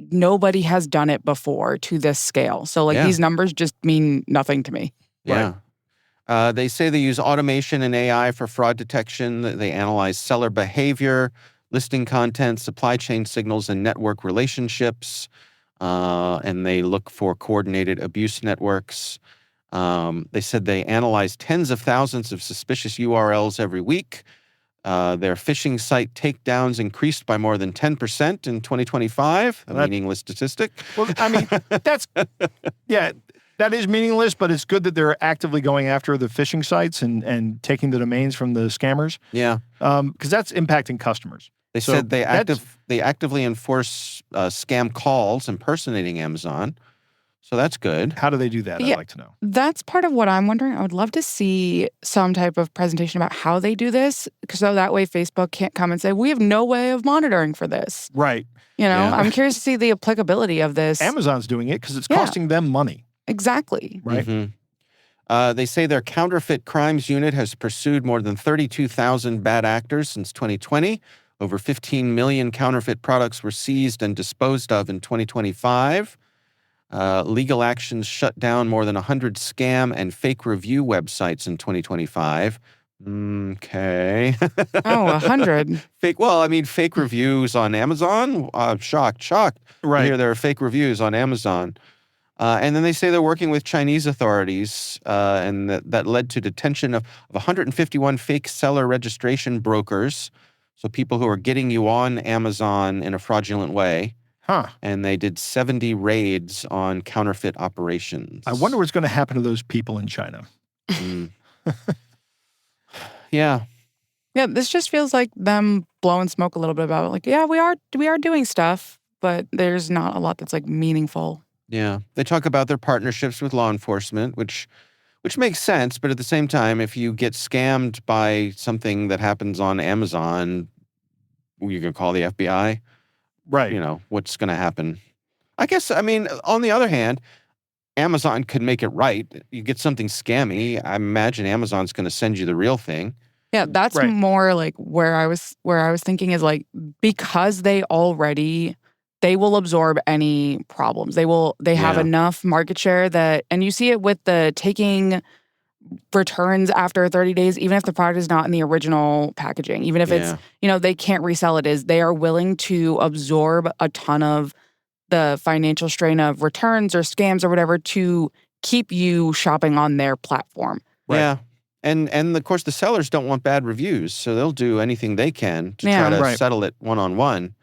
Nobody has done it before to this scale. So Yeah. these numbers just mean nothing to me. Yeah. They say they use automation and AI for fraud detection. They analyze seller behavior, listing content, supply chain signals, and network relationships. And they look for coordinated abuse networks. They said they analyze tens of thousands of suspicious URLs every week. Their phishing site takedowns increased by more than 10% in 2025, a meaningless statistic. Well, I mean, that is meaningless, but it's good that they're actively going after the phishing sites and taking the domains from the scammers. Yeah. Because that's impacting customers. They said they actively enforce scam calls impersonating Amazon. So that's good. How do they do that? Yeah. I'd like to know. That's part of what I'm wondering. I would love to see some type of presentation about how they do this, so that way Facebook can't come and say, we have no way of monitoring for this. Right. Yeah. I'm curious to see the applicability of this. Amazon's doing it because it's costing them money. Exactly. Right. Mm-hmm. They say their counterfeit crimes unit has pursued more than 32,000 bad actors since 2020. Over 15 million counterfeit products were seized and disposed of in 2025. Legal actions shut down more than 100 scam and fake review websites in 2025. Okay. 100. Fake reviews on Amazon? Shocked. Right. Here there are fake reviews on Amazon. And then they say they're working with Chinese authorities, and that led to detention of 151 fake seller registration brokers. So people who are getting you on Amazon in a fraudulent way. Huh. And they did 70 raids on counterfeit operations. I wonder what's going to happen to those people in China. Yeah. Yeah, this just feels like them blowing smoke a little bit about it. Like, yeah, we are doing stuff, but there's not a lot that's like meaningful. Yeah. They talk about their partnerships with law enforcement, which makes sense. But at the same time, if you get scammed by something that happens on Amazon, you can call the FBI. Right. What's going to happen? I guess, on the other hand, Amazon could make it right. You get something scammy, I imagine Amazon's going to send you the real thing. Yeah, that's Right. more like where I was thinking is like, because they will absorb any problems. They have Yeah. enough market share and you see it with the taking returns after 30 days, even if the product is not in the original packaging, even if it's, they can't resell it, they are willing to absorb a ton of the financial strain of returns or scams or whatever to keep you shopping on their platform. Right. Yeah. And of course, the sellers don't want bad reviews, so they'll do anything they can to Yeah. try to Right. settle it one-on-one.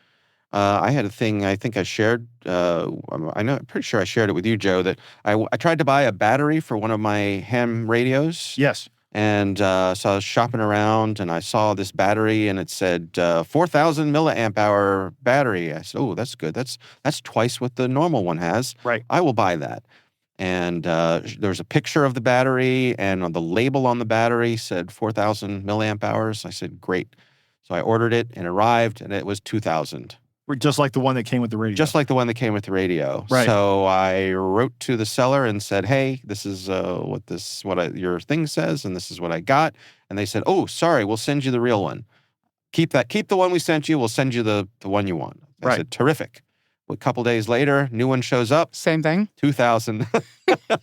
I had a thing I think I shared. I'm pretty sure I shared it with you, Joe. That I tried to buy a battery for one of my ham radios. Yes. And so I was shopping around, and I saw this battery, and it said 4,000 milliamp hour battery. I said, "Oh, that's good. That's twice what the normal one has. Right. I will buy that." And there's a picture of the battery, and on the label on the battery said 4,000 milliamp hours. I said, "Great." So I ordered it, and arrived, and it was 2,000. Just like the one that came with the radio. Just like the one that came with the radio. Right. So I wrote to the seller and said, "Hey, this is your thing says, and this is what I got." And they said, "Oh, sorry, we'll send you the real one. Keep the one we sent you. We'll send you the one you want." I Right. said, "Terrific." A couple days later, new one shows up, Same thing. 2,000.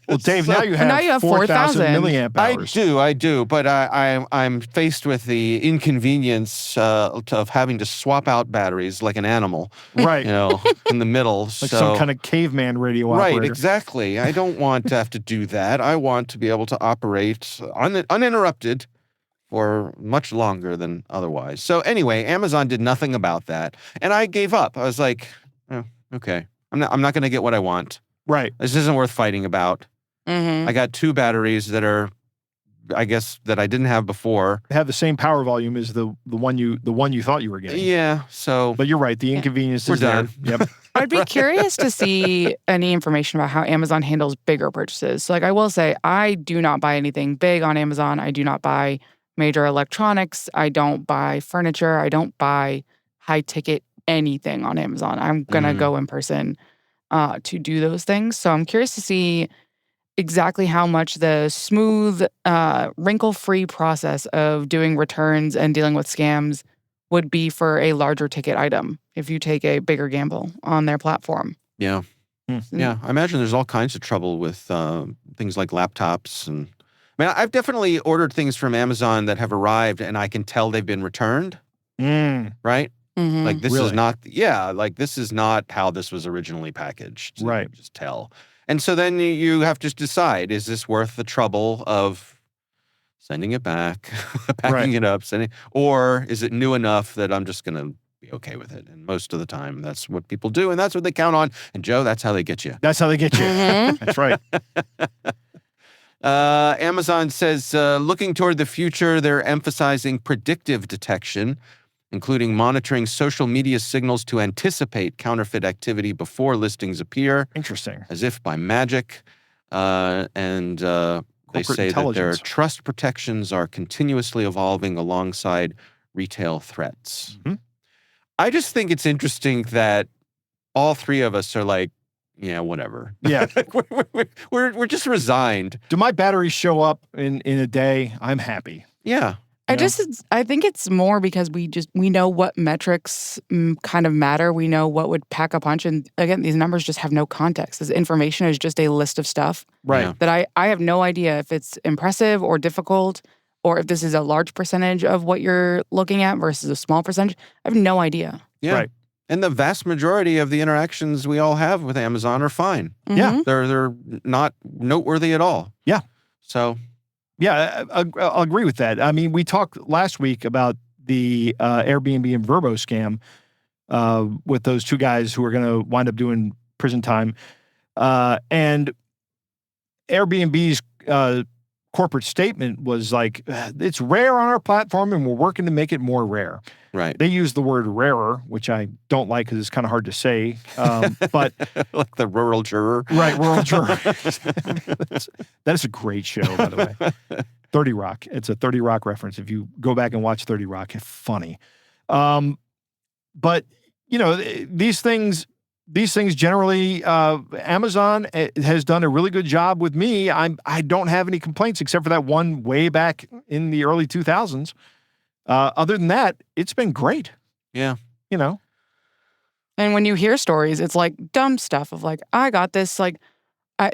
Well, Dave, now you have 4,000 milliamp hours. I do, but I'm faced with the inconvenience of having to swap out batteries like an animal, Right. in the middle. Like some kind of caveman radio operator. Right, exactly. I don't want to have to do that. I want to be able to operate uninterrupted for much longer than otherwise. So anyway, Amazon did nothing about that, and I gave up. I was like, "Oh, okay. I'm not going to get what I want. Right. This isn't worth fighting about." Mm-hmm. I got two batteries that are, I guess, that I didn't have before. They have the same power volume as the one you thought you were getting. Yeah, so But you're right. The inconvenience We're is there. done. Yep. I'd be curious to see any information about how Amazon handles bigger purchases. So, like, I will say, I do not buy anything big on Amazon. I do not buy major electronics. I don't buy furniture. I don't buy high ticket anything on Amazon. I'm going to go in person to do those things. So I'm curious to see exactly how much the smooth, wrinkle-free process of doing returns and dealing with scams would be for a larger ticket item if you take a bigger gamble on their platform. yeah. Yeah, I imagine there's all kinds of trouble with things like laptops. And I've definitely ordered things from Amazon that have arrived and I can tell they've been returned, right? Mhm. Like this Really? is not how this was originally packaged. You Right. can just tell. And so then you have to decide, is this worth the trouble of sending it back, packing Right. it up, or is it new enough that I'm just going to be okay with it? And most of the time, that's what people do, and that's what they count on. And Joe, that's how they get you. That's how they get you. That's right. Amazon says, looking toward the future, they're emphasizing predictive detection, including monitoring social media signals to anticipate counterfeit activity before listings appear, Interesting. as if by magic. And they Corporate say that their intelligence. trust protections are continuously evolving alongside retail threats. Mhm. I just think it's interesting that all three of us are like, yeah, whatever. Yeah. we're just resigned. Do my batteries show up in a day? I'm happy. Yeah. I Yeah. I think it's more because we know what metrics kind of matter. We know what would pack a punch. And again, these numbers just have no context. This information is just a list of stuff Right. Yeah. that I have no idea if it's impressive or difficult or if this is a large percentage of what you're looking at versus a small percentage. I have no idea. Yeah. Right. And the vast majority of the interactions we all have with Amazon are fine. Yeah. Mhm. They're not noteworthy at all. Yeah. So, Yeah, I'll agree with that. I mean, we talked last week about the Airbnb and Vrbo scam with those two guys who are going to wind up doing prison time. And Airbnb's corporate statement was like, it's rare on our platform and we're working to make it more rare. right. They use the word rarer, which I don't like because it's kind of hard to say. But Like the rural juror. right, rural juror. That is a great show, by the way. 30 Rock. It's a 30 Rock reference. If you go back and watch 30 Rock, it's funny. But, you know, these things generally, Amazon has done a really good job with me. I don't have any complaints except for that one way back in the early 2000s. Other than that, it's been great. Yeah. You know? And when you hear stories, it's like dumb stuff of like, I got this, like,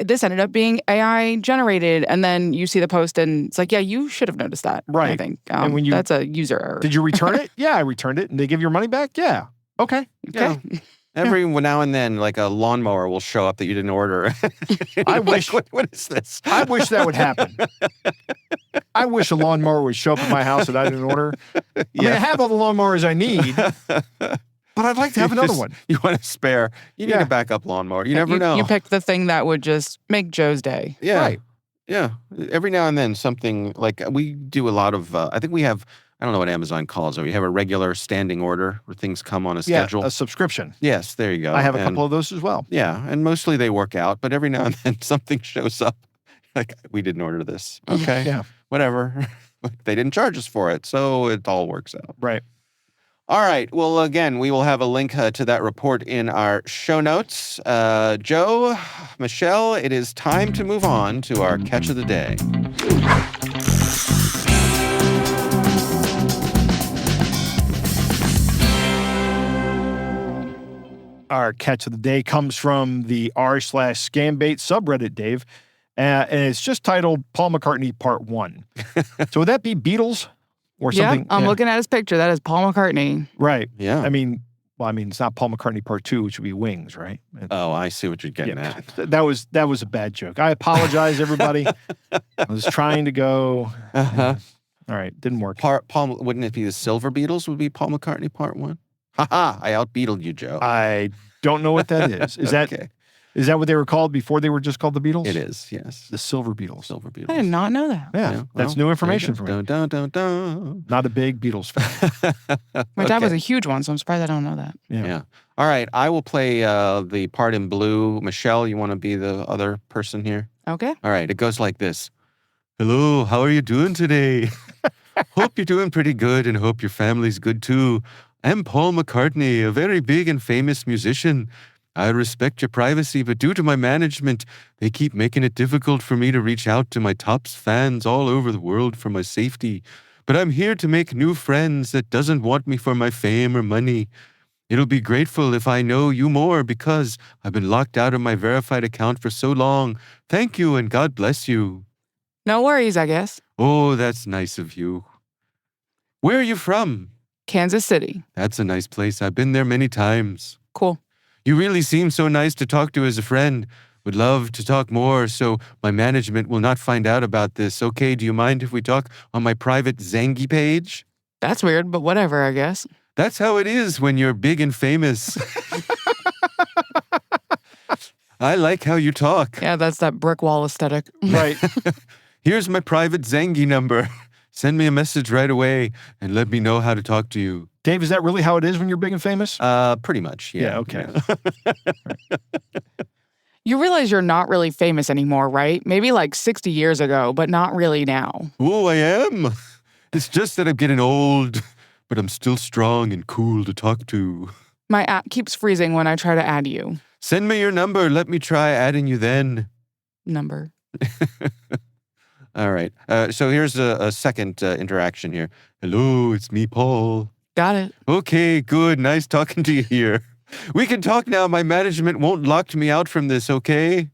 this ended up being AI generated. And then you see the post and it's like, yeah, you should have noticed that. I Right. think. And when you- that's a user error. Did you return it? Yeah, I returned it. And they give your money back? Yeah. Okay. Okay. Every now and then, like a lawnmower will show up that you didn't order. I You're like, wish- what is this? I wish that would happen. I wish a lawnmower would show up at my house that I didn't order. I mean, I have all the lawnmowers I need, but I'd like to have another one. You want a spare. You need Yeah. a backup lawnmower. You never you, know. You picked the thing that would just make Joe's day. Yeah. Right. Yeah. Every now and then something like we do a lot of, I think we have, I don't know what Amazon calls it. We have a regular standing order where things come on a schedule. Yeah, a subscription. Yes, there you go. I have a And- couple of those as well. Yeah, and mostly they work out, but every now and then something shows up. Like, we didn't order this. Okay. Yeah. Whatever. They didn't charge us for it, so it all works out. Right. All right. Well, again, we will have a link to that report in our show notes. Joe, Michelle, it is time to move on to our catch of the day. Our catch of the day comes from the r/scambait subreddit, Dave. And it's just titled Paul McCartney Part 1. So would that be Beatles or Yeah, something? I'm looking at his picture. That is Paul McCartney. Right. Yeah. I mean, it's not Paul McCartney Part 2, which would be Wings, right? Oh, I see what you're getting at. That was a bad joke. I apologize, everybody. I was trying to go. Uh-huh. All right, didn't work. Paul, wouldn't it be the Silver Beatles would be Paul McCartney Part 1? Ha-ha, I out-Beatled you, Joe. I don't know what that is. Is that Okay. is that what they were called before they were just called the Beatles? It is, yes. The Silver Beatles. Silver Beatles. I did not know that. Yeah, Yeah, that's well, new information there for you me. go. Dun, dun, dun, dun. Not a big Beatles fan. My dad was Okay. a huge one, so I'm surprised I don't know that. Yeah. Yeah. All right. I will play the part in blue. Michelle, you want to be the other person here? Okay. All right. It goes like this. Hello. How are you doing today? Hope you're doing pretty good and hope your family's good too. I'm Paul McCartney, a very big and famous musician. I respect your privacy, but due to my management, they keep making it difficult for me to reach out to my Tops fans all over the world for my safety. But I'm here to make new friends that doesn't want me for my fame or money. It'll be grateful if I know you more because I've been locked out of my verified account for so long. Thank you and God bless you. No worries, I guess. Oh, that's nice of you. Where are you from? Kansas City. That's a nice place. I've been there many times. Cool. You really seem so nice to talk to as a friend. would love to talk more so my management will not find out about this. Okay, do you mind if we talk on my private Zangy page? That's weird, but whatever, I guess. That's how it is when you're big and famous. I like how you talk. Yeah, that's that brick wall aesthetic. Right. Here's my private Zangy number. Send me a message right away and let me know how to talk to you. Dave, is that really how it is when you're big and famous? Pretty much, yeah. Yeah, okay. You realize you're not really famous anymore, right? Maybe like 60 years ago, but not really now. Oh, I am. It's just that I'm getting old, but I'm still strong and cool to talk to. My app keeps freezing when I try to add you. Send me your number. Let me try adding you then. Number. All right. So here's a second interaction here. Hello, it's me, Paul. Got it. Okay, good. Nice talking to you here. We can talk now. My management won't lock me out from this, okay?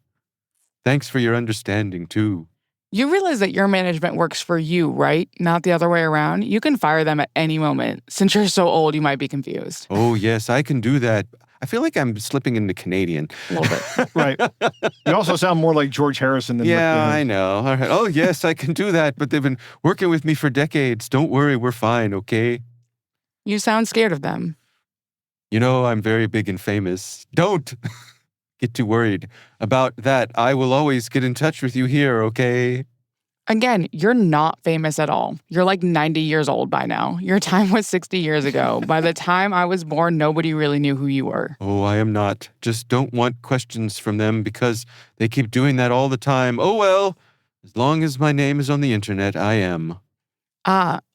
Thanks for your understanding, too. You realize that your management works for you, right? Not the other way around. You can fire them at any moment. Since you're so old, you might be confused. Oh, yes, I can do that. I feel like I'm slipping into Canadian. A little bit. Right. You also sound more like George Harrison than Yeah, I know. All right. Oh, yes, I can do that, but they've been working with me for decades. Don't worry, we're fine, okay? You sound scared of them. You know, I'm very big and famous. Don't get too worried about that. I will always get in touch with you here, okay? Again, you're not famous at all. You're like 90 years old by now. Your time was 60 years ago. By the time I was born, nobody really knew who you were. Oh, I am not. Just don't want questions from them because they keep doing that all the time. Oh, well, as long as my name is on the internet, I am.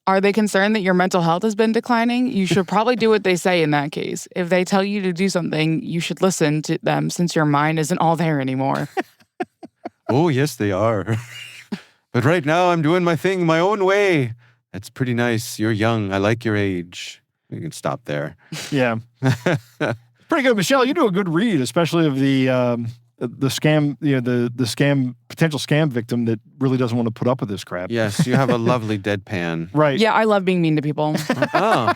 Are they concerned that your mental health has been declining? You should probably do what they say in that case. If they tell you to do something, you should listen to them since your mind isn't all there anymore. Oh, yes, they are. But right now, I'm doing my thing my own way. That's pretty nice. You're young. I like your age. We can stop there. Yeah. Pretty good. Michelle, you do a good read, especially of the scam, the scam, potential scam victim that really doesn't want to put up with this crap. Yes, you have a lovely deadpan. Right. Yeah, I love being mean to people. Oh,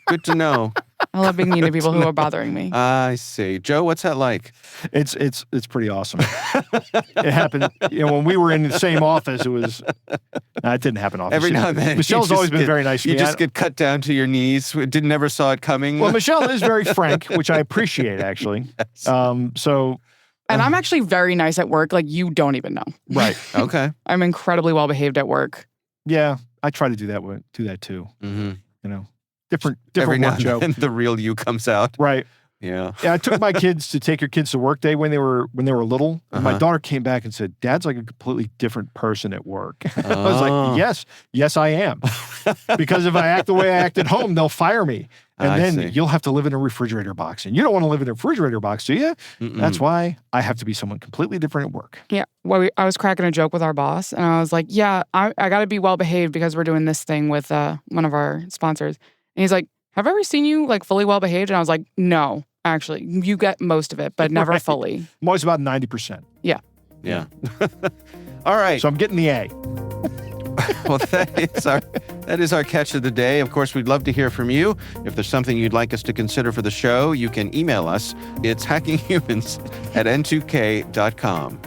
good to know. I love being mean to people who are bothering me. I see. Joe, what's that like? It's pretty awesome. It happened, when we were in the same office, it didn't happen often. Every now and then. Michelle's always been very nice to me. You just get cut down to your knees. Never saw it coming. Well, Michelle is very frank, which I appreciate, actually. Yes. And I'm actually very nice at work. Like, you don't even know. Right. Okay. I'm incredibly well behaved at work. Yeah, I try to do that too. Mm-hmm. Different Every now work, Joe. and then the real you comes out. Right. Yeah. Yeah, I took my kids to take your kids to work day when they were little. And my Uh-huh. daughter came back and said, "Dad's like a completely different person at work." I was like, yes, I am. Because if I act the way I act at home, they'll fire me. And I then see. you'll have to live in a refrigerator box. And you don't want to live in a refrigerator box, do you? Mm-mm. That's why I have to be someone completely different at work. Yeah. Well, I was cracking a joke with our boss, and I was like, yeah, I got to be well behaved because we're doing this thing with one of our sponsors. And he's like, have I ever seen you like fully well behaved? And I was like, no, actually, you get most of it, but never Right. fully. I'm always about 90%. Yeah. All right. So I'm getting the A. Well, that is our catch of the day. Of course, we'd love to hear from you. If there's something you'd like us to consider for the show, you can email us. It's hackinghumans@n2k.com.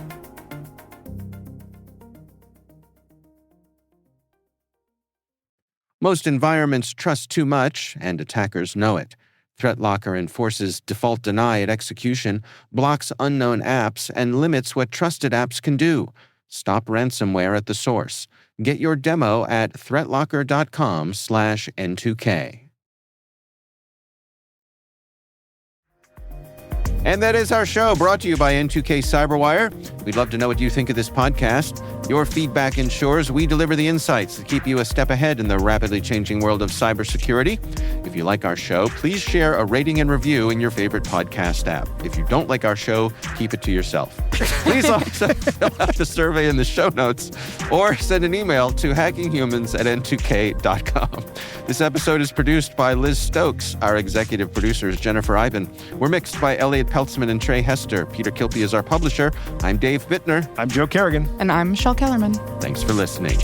Most environments trust too much, and attackers know it. ThreatLocker enforces default deny at execution, blocks unknown apps, and limits what trusted apps can do. Stop ransomware at the source. Get your demo at threatlocker.com/N2K. And that is our show, brought to you by N2K Cyberwire. We'd love to know what you think of this podcast. Your feedback ensures we deliver the insights that keep you a step ahead in the rapidly changing world of cybersecurity. If you like our show, please share a rating and review in your favorite podcast app. If you don't like our show, keep it to yourself. Please also fill out the survey in the show notes or send an email to hackinghumans@n2k.com. This episode is produced by Liz Stokes. Our executive producer is Jennifer Iben. We're mixed by Elliot Peltzman and Trey Hester. Peter Kilpie is our publisher. I'm Dave Bittner. I'm Joe Kerrigan. And I'm Michelle Kellerman. Thanks for listening.